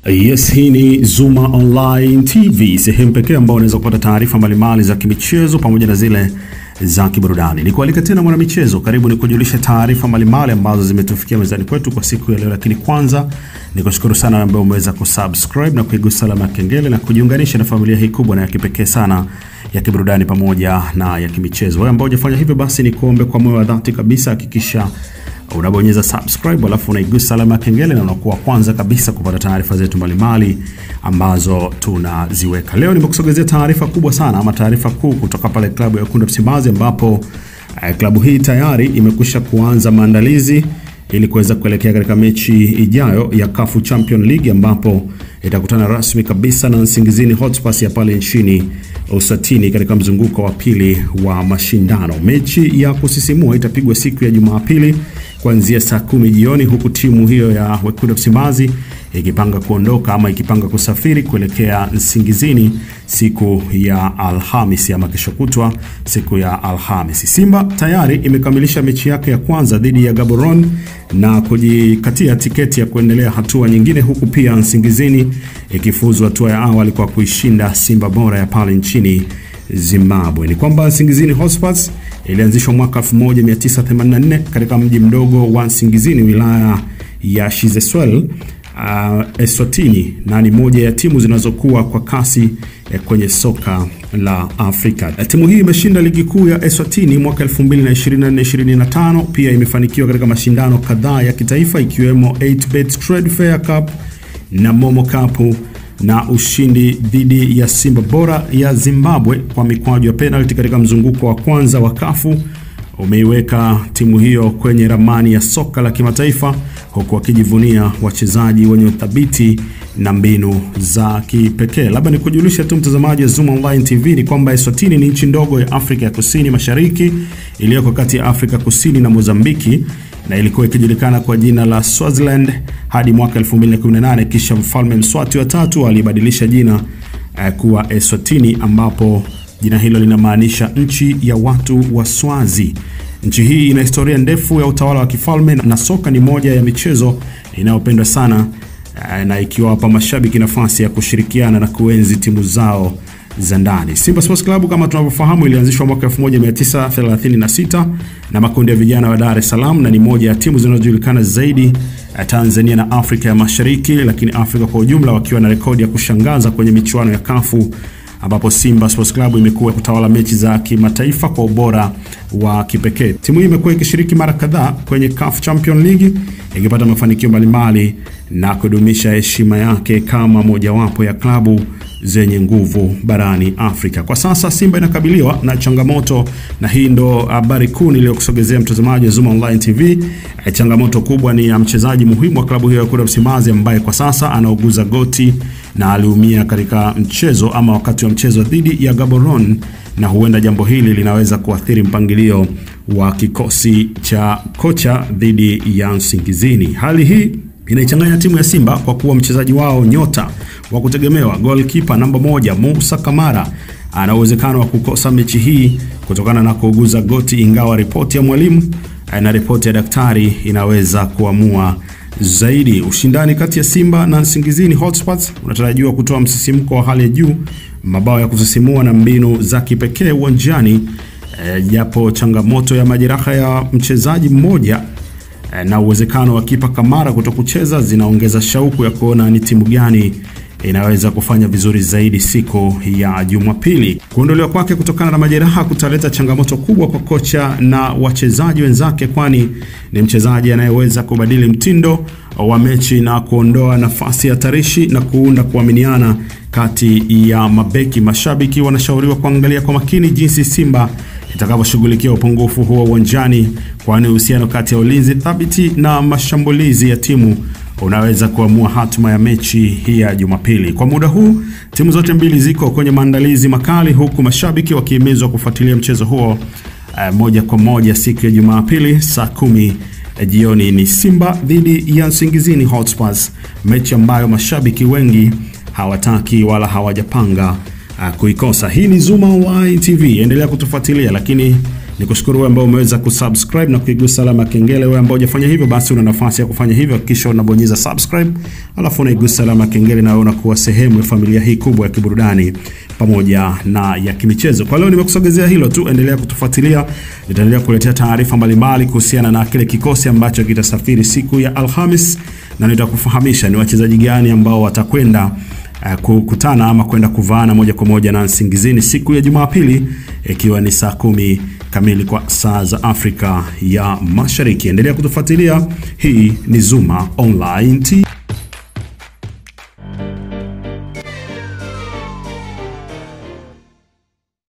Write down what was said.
Yes, hii ni Zuma Online TV, sehemu pekee ambayo unaweza kupata taarifa mbalimbali za kimichezo pamoja na zile za kiburudani. Nikualika tena mwana michezo, karibu nikujulisha taarifa mbalimbali ambazo zimetufikia mezani kwetu kwa siku ya leo. Lakini kwanza nikushukuru sana ambaye umeweza kusubscribe na kuigusa alama ya kengele na kujiunganisha na familia hii kubwa na ya kipekee sana ya kiburudani pamoja na ya kimichezo. Wewe ambao hujafanya hivyo, basi nikuombe kwa moyo wa dhati kabisa, hakikisha unabonyeza subscribe alafu unaigusa alama ya kengele na unakuwa kwanza kabisa kupata taarifa zetu mbalimbali ambazo tunaziweka. Leo nimekusogezea taarifa kubwa sana, ama taarifa kuu kutoka pale klabu ya Wekundu wa Msimbazi, ambapo klabu hii tayari imekwisha kuanza maandalizi ili kuweza kuelekea katika mechi ijayo ya CAF Champions League, ambapo itakutana rasmi kabisa na Nsingizini Hotspurs ya pale nchini Usatini katika mzunguko wa pili wa mashindano. Mechi ya kusisimua itapigwa siku ya Jumapili kuanzia saa 10 jioni, huku timu hiyo ya Wekundu wa Msimbazi ikipanga kuondoka ama ikipanga kusafiri kuelekea Nsingizini siku ya Alhamisi ama kesho kutwa siku ya Alhamisi. Simba tayari imekamilisha mechi yake ya kwanza dhidi ya Gaborone na kujikatia tiketi ya kuendelea hatua nyingine, huku pia Nsingizini ikifuzu hatua ya awali kwa kuishinda Simba Bora ya pale nchini Zimbabwe. Ni kwamba Nsingizini Hotspurs ilianzishwa mwaka 1984 katika mji mdogo wa Nsingizini, wilaya ya Shizeswell, Eswatini, na ni moja ya timu zinazokuwa kwa kasi kwenye soka la Afrika. Timu hii imeshinda ligi kuu ya Eswatini mwaka 2024-2025. Pia imefanikiwa katika mashindano kadhaa ya kitaifa ikiwemo 8Bet Trade Fair Cup na Momo Cup, na ushindi dhidi ya Simba Bora ya Zimbabwe kwa mikwaju ya penalty katika mzunguko wa kwanza wa CAF umeiweka timu hiyo kwenye ramani ya soka la kimataifa, huku wakijivunia wachezaji wenye uthabiti na mbinu za kipekee. Labda nikujulisha tu mtazamaji wa Zuma Online TV ni kwamba Eswatini ni nchi ndogo ya Afrika ya Kusini Mashariki iliyoko kati ya Afrika Kusini na Mozambiki, na ilikuwa ikijulikana kwa jina la Swaziland hadi mwaka 2018, kisha mfalme Mswati wa tatu alibadilisha jina kuwa Eswatini, ambapo jina hilo linamaanisha nchi ya watu wa Swazi. Nchi hii ina historia ndefu ya utawala wa kifalme na soka ni moja ya michezo inayopendwa sana, na ikiwapa mashabiki nafasi ya kushirikiana na kuenzi timu zao za ndani. Simba Sports Club kama tunavyofahamu ilianzishwa mwaka 1936 na makundi ya vijana wa Dar es Salaam, na ni moja ya timu zinazojulikana zaidi Tanzania na Afrika ya Mashariki, lakini Afrika kwa ujumla, wakiwa na rekodi ya kushangaza kwenye michuano ya CAF, ambapo Simba Sports Club imekuwa kutawala mechi za kimataifa kwa ubora wa kipekee. Timu hii imekuwa ikishiriki mara kadhaa kwenye CAF Champions League, ikipata mafanikio mbalimbali na kudumisha heshima yake kama mojawapo ya klabu zenye nguvu barani Afrika. Kwa sasa Simba inakabiliwa na changamoto, na hii ndo habari kuu niliyokusogezea mtazamaji wa Zuma Online TV. Changamoto kubwa ni ya mchezaji muhimu wa klabu hiyo ya Wekundu wa Msimbazi ambaye kwa sasa anauguza goti na aliumia katika mchezo ama wakati wa mchezo dhidi ya Gaborone, na huenda jambo hili linaweza kuathiri mpangilio wa kikosi cha kocha dhidi ya Nsingizini. Hali hii inaichanganya timu ya Simba kwa kuwa mchezaji wao nyota wa kutegemewa, goalkeeper namba 1 Musa Kamara, ana uwezekano wa kukosa mechi hii kutokana na kuuguza goti, ingawa ripoti ya mwalimu na ripoti ya daktari inaweza kuamua zaidi. Ushindani kati ya Simba na Nsingizini Hotspurs unatarajiwa kutoa msisimko wa hali ya juu, mabao ya kusisimua na mbinu za kipekee uwanjani, japo changamoto ya majeraha ya mchezaji mmoja na uwezekano wa kipa Kamara kutokucheza zinaongeza shauku ya kuona ni timu gani inaweza kufanya vizuri zaidi siku ya Jumapili. Kuondolewa kwake kutokana na majeraha kutaleta changamoto kubwa kwa kocha na wachezaji wenzake, kwani ni mchezaji anayeweza kubadili mtindo wa mechi na kuondoa nafasi ya tarishi na kuunda kuaminiana kati ya mabeki. Mashabiki wanashauriwa kuangalia kwa makini jinsi Simba itakavyoshughulikia upungufu huo uwanjani, kwani uhusiano kati ya ulinzi thabiti na mashambulizi ya timu unaweza kuamua hatima ya mechi hii ya Jumapili. Kwa muda huu timu zote mbili ziko kwenye maandalizi makali, huku mashabiki wakihimizwa kufuatilia mchezo huo moja kwa moja siku ya Jumapili saa 10 jioni. Ni Simba dhidi ya Nsingizini Hotspurs, mechi ambayo mashabiki wengi hawataki wala hawajapanga kuikosa. Hii ni Zuma Online TV, endelea kutufuatilia, lakini Nikushukuru wewe ambao umeweza kusubscribe na kuigusa alama kengele. Wewe ambao hujafanya hivyo, basi una nafasi ya kufanya hivyo. Hakikisha unabonyeza subscribe, alafu unaigusa alama kengele, na wewe unakuwa sehemu ya familia hii kubwa ya kiburudani pamoja na ya kimichezo. Kwa leo nimekusogezea hilo tu. Endelea kutufuatilia, nitaendelea kuletea taarifa mbalimbali kuhusiana na kile kikosi ambacho kitasafiri siku ya Alhamis, na nitakufahamisha ni wachezaji gani ambao watakwenda kukutana ama kwenda kuvaana moja kwa moja na Nsingizini siku ya Jumapili, ikiwa ni saa 10 kamili kwa saa za Afrika ya Mashariki. Endelea kutufuatilia. Hii ni Zuma Online TV.